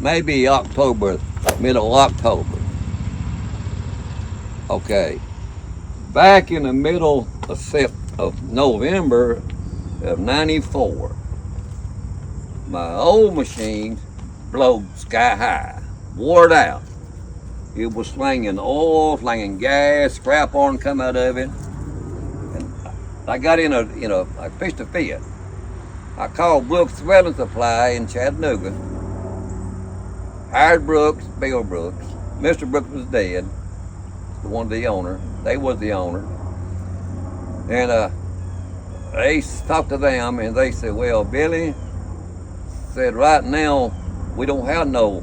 maybe October, middle of October. Okay. Back in the middle of November of 94, my old machine blew sky high, wore it out. It was slinging oil, slinging gas, scrap iron come out of it. And I got I fixed a fit. I called Brooks Welding Supply in Chattanooga. Hired Brooks, Bill Brooks. Mr. Brooks was dead. One of the owner. They was the owner. And they talked to them and they said, well, Billy said, right now we don't have no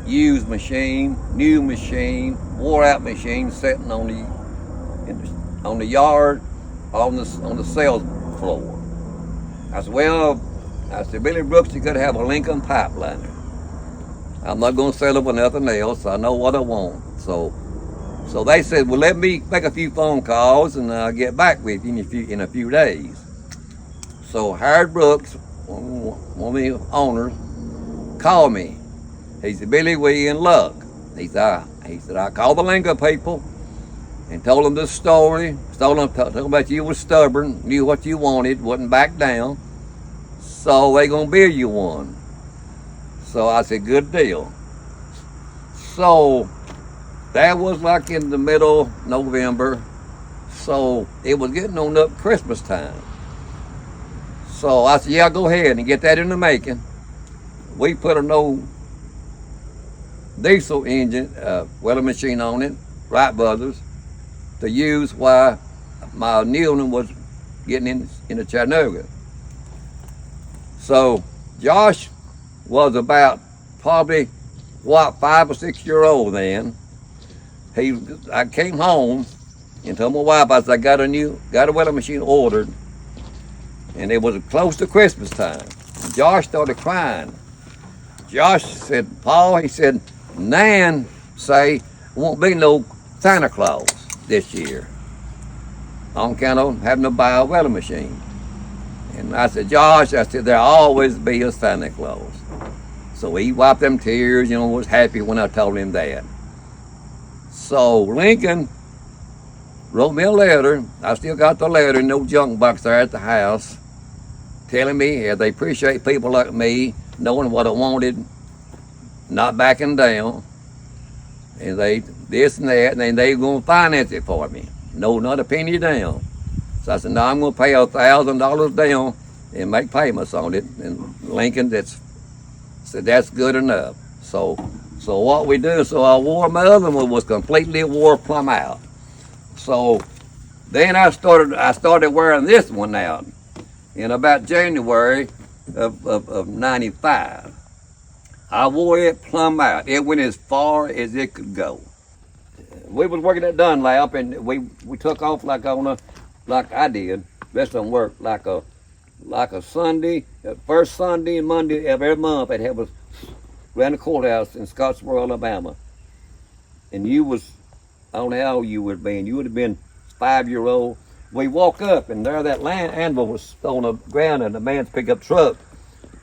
used machine, new machine, wore out machine sitting on the yard, on the sales floor. I said, Billy Brooks, you got to have a Lincoln pipeliner. I'm not going to sell it for nothing else. I know what I want. So they said, well, let me make a few phone calls and I'll get back with you in a few days. So Hired Brooks, one of the owners, called me. He said, Billy, we in luck. He said, I called the Lincoln people and told them this story. Told them about you was stubborn, knew what you wanted, wouldn't back down. So they gonna bill you one. So I said, good deal. So that was like in the middle of November. So it was getting on up Christmas time. So I said, yeah, go ahead and get that in the making. We put an old diesel engine, welding machine on it, Wright Brothers, to use while my new one was getting into Chattanooga. So Josh was about probably 5 or 6 years old then. I came home and told my wife, I said, I got a welding machine ordered, and it was close to Christmas time. Josh started crying. Josh said, Paul, he said, Nan say won't be no Santa Claus this year on account of having to buy a welding machine. And I said, Josh, I said, there'll always be a Santa Claus. So he wiped them tears, was happy when I told him that. So Lincoln wrote me a letter. I still got the letter in no junk box there at the house, telling me they appreciate people like me, knowing what I wanted, not backing down, and they this and that, and then they going to finance it for me. No, not a penny down. So I said, no, I'm going to pay $1,000 down and make payments on it. And Lincoln said that's good enough. So what we do, so I wore my other one was completely wore plumb out. So then I started wearing this one out in about January of 95. I wore it plumb out. It went as far as it could go. We was working at Dunlap, and we took off like I did. Rest of them worked like a Sunday, first Sunday and Monday of every month. They'd have us around the courthouse in Scottsboro, Alabama. And I don't know how old you would have been. You would have been 5-year-old. We walk up, and there that anvil was on the ground in the man's pickup truck.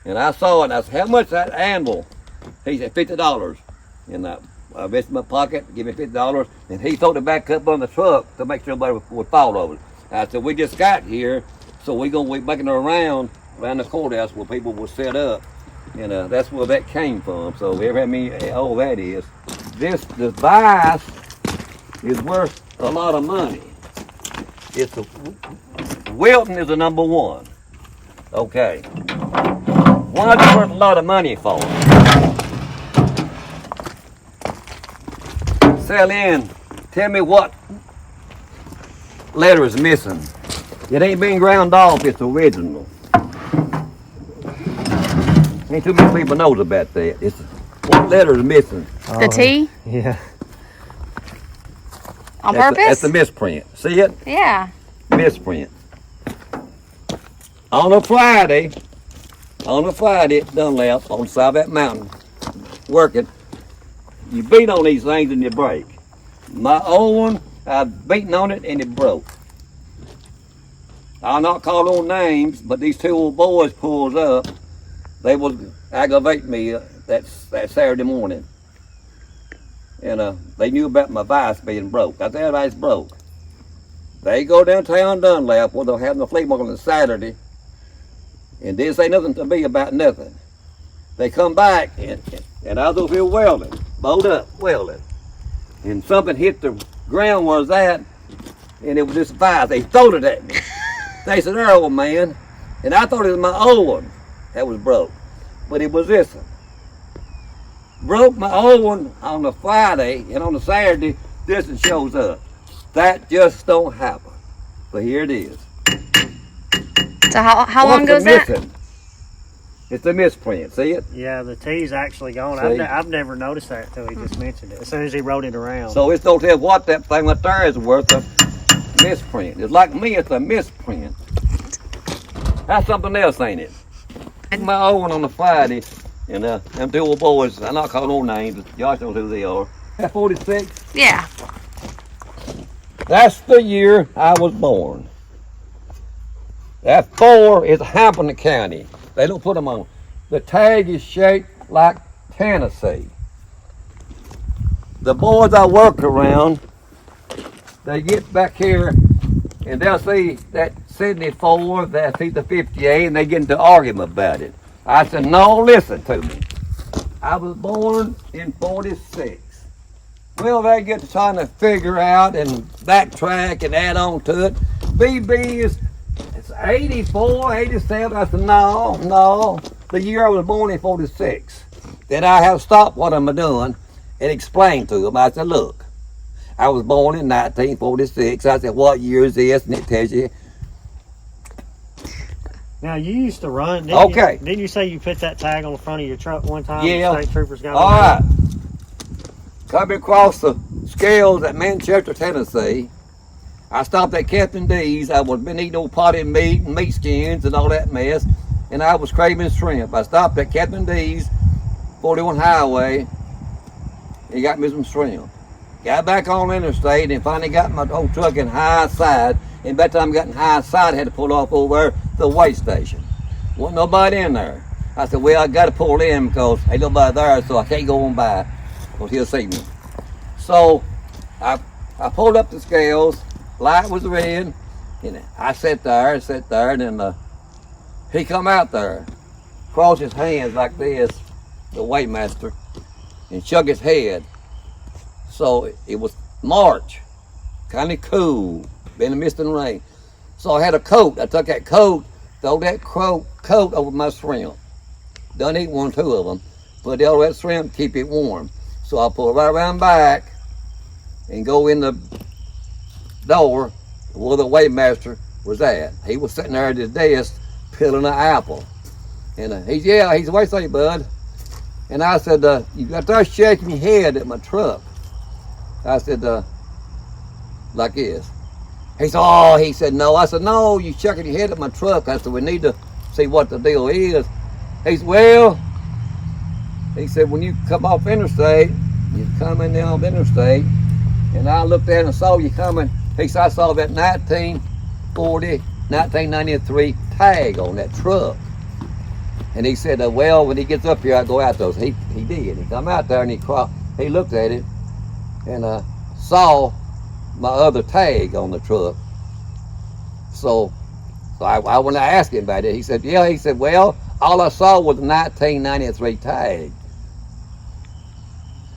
And I saw it, and I said, how much that anvil? He said, $50. And I reached in my pocket, give me $50, and he threw it back up on the truck to make sure nobody would fall over. I said, we just got here, so we're making it around the courthouse where people will set up. And that's where that came from. So every how that is. This device is worth a lot of money. Welding is the number one. Okay. Why is it worth a lot of money for? Sell in, tell me what letter is missing. It ain't been ground off, it's original. Ain't too many people knows about that. What letter is missing? The T? Yeah. On purpose? That's a misprint. See it? Yeah. Misprint. On a Friday at Dunlap, on the side of that mountain, working, you beat on these things and they break. My old one, I've beaten on it and it broke. I'll not call on names, but these two old boys pulls up. They was aggravating me. that Saturday morning. And they knew about my vise being broke. I said, everybody's broke. They go downtown Dunlap where they're having the flea market on Saturday, and didn't say nothing to me about nothing. They come back, and I was over here welding, bowed up, welding. And something hit the ground where I was at, and it was this vise. They threw it at me. They said, there, old man. And I thought it was my old one that was broke, but it was this one. Broke my old one on the Friday, and on the Saturday, this one shows up. That just don't happen. But here it is. So how long ago is that? It's a misprint. See it? Yeah, the T's actually gone. I've never noticed that until he just mentioned it. As soon as he wrote it around. So it's don't tell what that thing right there is worth of misprint. It's like me, it's a misprint. That's something else, ain't it? My old one on the Friday, and them two old boys, I'm not calling no names, but y'all know who they are. That 46? Yeah. That's the year I was born. That 4 is Hampton County. They don't put them on. The tag is shaped like Tennessee. The boys I work around, they get back here and they'll see that 74, they'll see the 58, and they get into argument about it. I said, no, listen to me. I was born in 46. Well, they get to trying to figure out and backtrack and add on to it. BB is it's 84, 87. I said, no. The year I was born in 46. Then I have stopped what I'm doing and explained to them. I said, look, I was born in 1946. I said, what year is this? And it tells you. Now, you used to run. Didn't you say you put that tag on the front of your truck one time? Yeah. The state troopers got all right. Coming across the scales at Manchester, Tennessee. I stopped at Captain D's. I was been eating old potted meat and meat skins and all that mess, and I was craving shrimp. I stopped at Captain D's, 41 Highway, and got me some shrimp. Got back on the interstate and finally got my old truck in high side. And by the time I got in high side, I had to pull off over the weigh station. Wasn't nobody in there. I said, well, I got to pull in because ain't nobody there, so I can't go on by because he'll see me. So I pulled up the scales. Light was red, and I sat there, and then he come out there, crossed his hands like this, the weightmaster, and shook his head. So it was March, kind of cool, been a mist and rain. So I had a coat. I took that coat, throw that coat over my shrimp. Done eat 1 or 2 of them. Put all that shrimp, keep it warm. So I pull right around back and go in the door where the weightmaster was at. He was sitting there at his desk peeling an apple. And he said, wait a second, bud. And I said, you got to shaking your head at my truck. I said, like this. He said, no. I said, no, you shaking your head at my truck. I said, we need to see what the deal is. He said, well, he said, when you come off interstate, you come in off interstate, and I looked at it and saw you coming. He said, I saw that 1993 tag on that truck. And he said, well, when he gets up here, I'll go out those. He did. He come out there and he looked at it and saw my other tag on the truck. So I when I asked him about it, he said, yeah. He said, well, all I saw was a 1993 tag.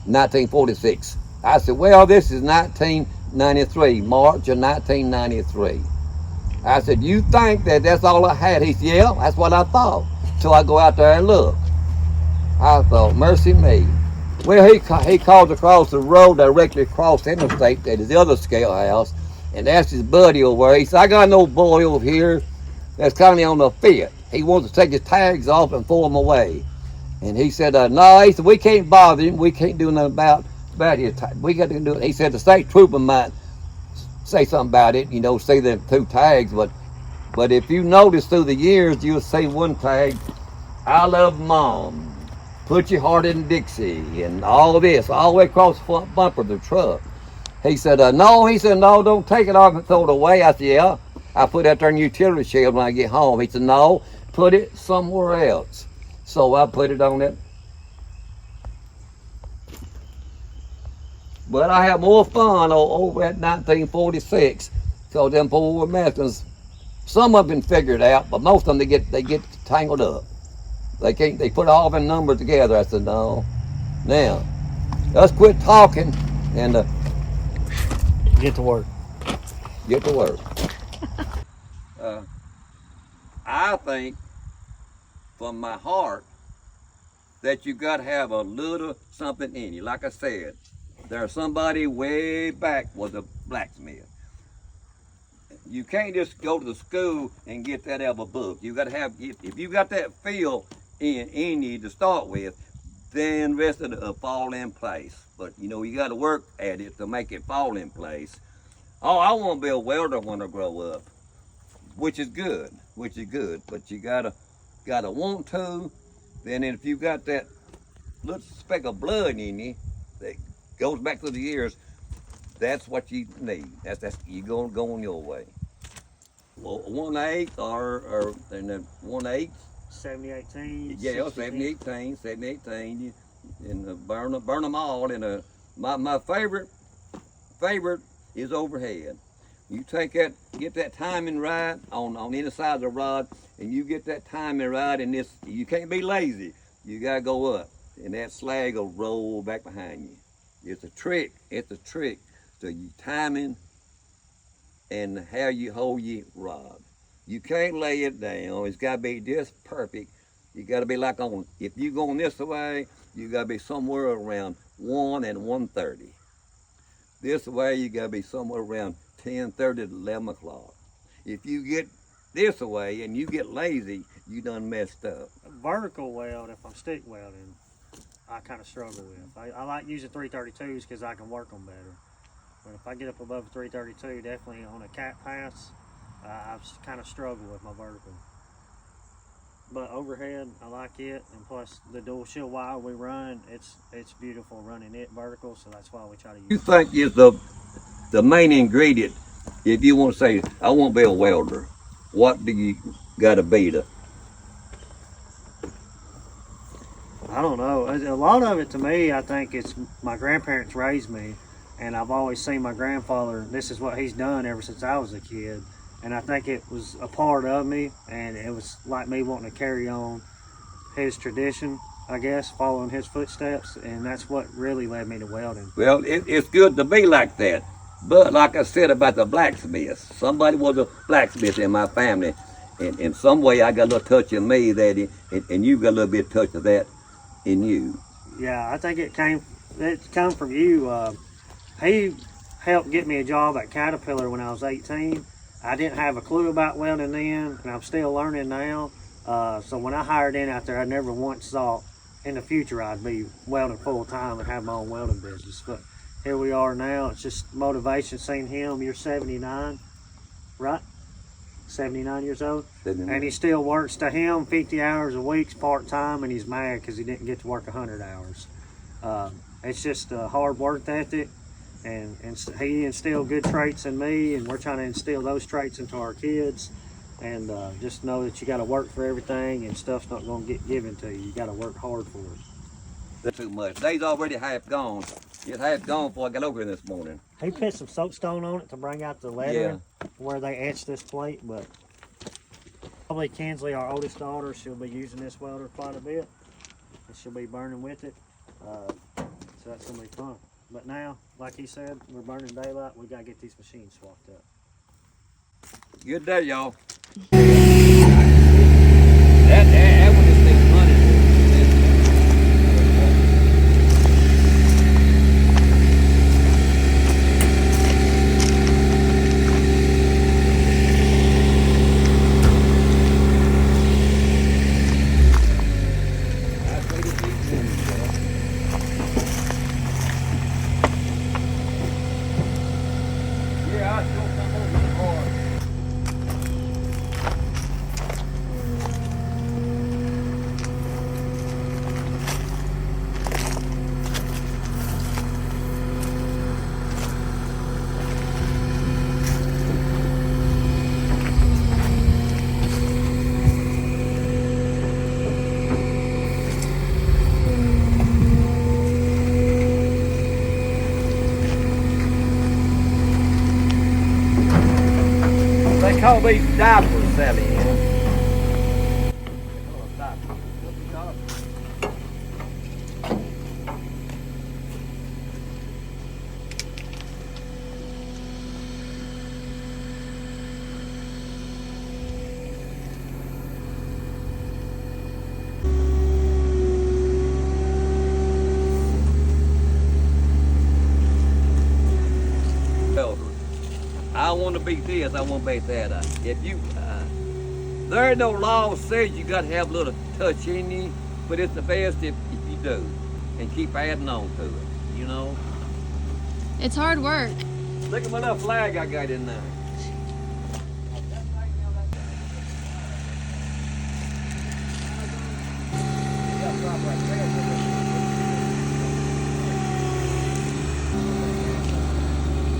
1946. I said, well, this is 1993, March of 1993. I said, you think that's all I had? He said, yeah, that's what I thought. So I go out there and look. I thought, mercy me. Well, he calls across the road directly across the interstate at his other scale house and asked his buddy over there. He said, I got an old boy over here that's kind of on the fit. He wants to take his tags off and throw them away. And he said, no, he said, we can't bother him. We can't do nothing about his tag. We got to do it. He said, the state trooper might say something about it, say the 2 tags, but if you notice through the years, you'll see one tag, I love Mom, put your heart in Dixie, and all this, all the way across the front bumper of the truck. He said, no, don't take it off and throw it away. I said, yeah, I put it out there in the utility shed when I get home. He said, no, put it somewhere else. So I put it on that But I have more fun over at 1946 because them poor Americans, some of them figured out, but most of them they get tangled up. They can't. They put all the numbers together. I said no. Now, let's quit talking and Get to work. get to work. I think from my heart that you got to have a little something in you. Like I said, there's somebody way back was a blacksmith. You can't just go to the school and get that out of a book. You got to have, if you got that feel in you to start with, then the rest of it will fall in place. But you know, you got to work at it to make it fall in place. Oh, I want to be a welder when I grow up, which is good, but you gotta want to. Then if you got that little speck of blood in you that goes back through the years, that's what you need. That's you gonna go on your way. Well, 1/8 or and then 1/8. 70-18. Yeah, 70-18, and burn them all. And my favorite is overhead. You take that, get that timing right on either side of the rod, and you get that timing right. And this, you can't be lazy. You gotta go up, and that slag will roll back behind you. It's a trick. So you timing and how you hold your rod. You can't lay it down. It's gotta be just perfect. You gotta be like on. If you going this way, you gotta be somewhere around 1 and 1:30. This way, you gotta be somewhere around 10:30 to 11 o'clock. If you get this way and you get lazy, you done messed up. Vertical weld, if I'm stick welding, I kind of struggle with. I like using 332s because I can work them better. But if I get up above 332, definitely on a cat pass, I kind of struggle with my vertical. But overhead, I like it, and plus the dual shield wire we run, it's beautiful running it vertical, so that's why we try to use it. You think is the main ingredient, if you want to say, I want to be a welder, what do you got to be to? I don't know. A lot of it to me, I think it's my grandparents raised me, and I've always seen my grandfather, this is what he's done ever since I was a kid. And I think it was a part of me, and it was like me wanting to carry on his tradition, I guess, following his footsteps, and that's what really led me to welding. Well, it's good to be like that. But like I said about the blacksmiths, somebody was a blacksmith in my family, and in some way I got a little touch in me that, and you got a little bit of touch of that in you. Yeah, I think it came from you. He helped get me a job at Caterpillar when I was 18. I didn't have a clue about welding then, and I'm still learning now. So when I hired in out there, I never once thought in the future I'd be welding full time and have my own welding business. But here we are now. It's just motivation seeing him. You're 79, right? 79 years old? 79. And he still works. To him, 50 hours a week's part-time, and he's mad because he didn't get to work 100 hours. It's just a hard work ethic. And he instilled good traits in me, and we're trying to instill those traits into our kids. And just know that you got to work for everything, and stuff's not going to get given to you. You got to work hard for it. That's too much. Day's already half gone. It's half gone before I got over here this morning. He put some soapstone on it to bring out the letter where they etched this plate, but probably Kinsley, our oldest daughter, she'll be using this welder quite a bit, and she'll be burning with it. So that's going to be fun. But now, like he said, we're burning daylight. We got to get these machines swapped up. Good day, y'all. That one just needs money. Yeah, I still come over the car. call these diapers, Sally Ann. I want to beat this, I want to beat that. If you, there ain't no law says you got to have a little touch in you, but it's the best if you do, and keep adding on to it, you know? It's hard work. Look at my little flag I got in there.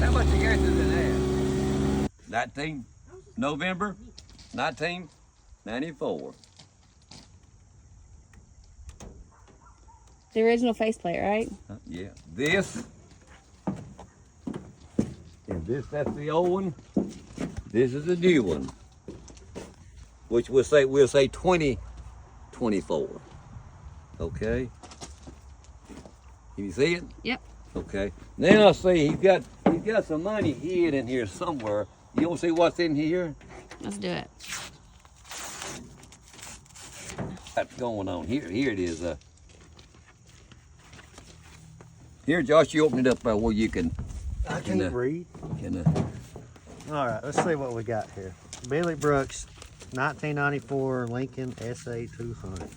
How much you got in there? 19 November 1994. The original faceplate, right? Yeah, this. And this, that's the old one. This is the new one, which we'll say 2024. Okay. Can you see it? Yep. Okay. Now I see he's got some money hid in here somewhere. You want to see what's in here? Let's do it. What's going on here? Here it is. Here, Josh, you open it up where you can. I can't read. All right, let's see what we got here. Billy Brooks, 1994 Lincoln SA 200.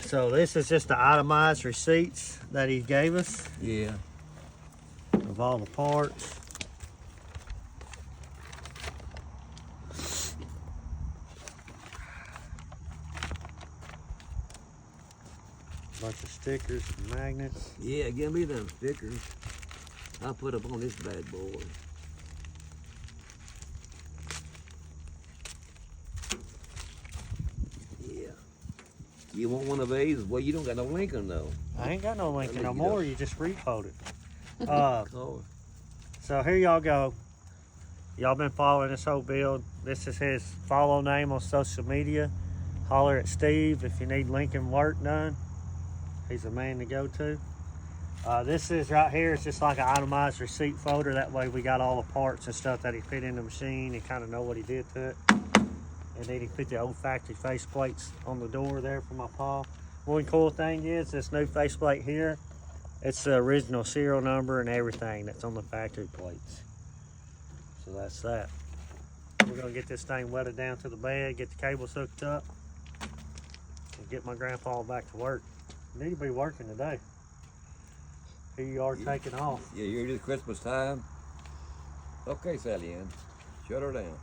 So this is just the itemized receipts that he gave us Yeah. of all the parts. Bunch of stickers and magnets. Yeah, give me them stickers. I'll put them on this bad boy. Yeah. You want one of these? Well, you don't got no Lincoln though. I ain't got no Lincoln no you more. don't. You just repoed it. Oh. So here y'all go. Y'all been following this whole build. This is his follow name on social media. Holler at Steve if you need Lincoln work done. He's the man to go to. This is right here. It's just like an itemized receipt folder. That way we got all the parts and stuff that he fit in the machine and kind of know what he did to it. And then he put the old factory face plates on the door there for my paw. One cool thing is this new faceplate here. It's the original serial number and everything that's on the factory plates. So that's that. We're gonna get this thing welded down to the bed, get the cables hooked up, and get my grandpa back to work. Need to be working today. Here you are taking off. Yeah, you're just Christmas time. Okay, Sally Ann, shut her down.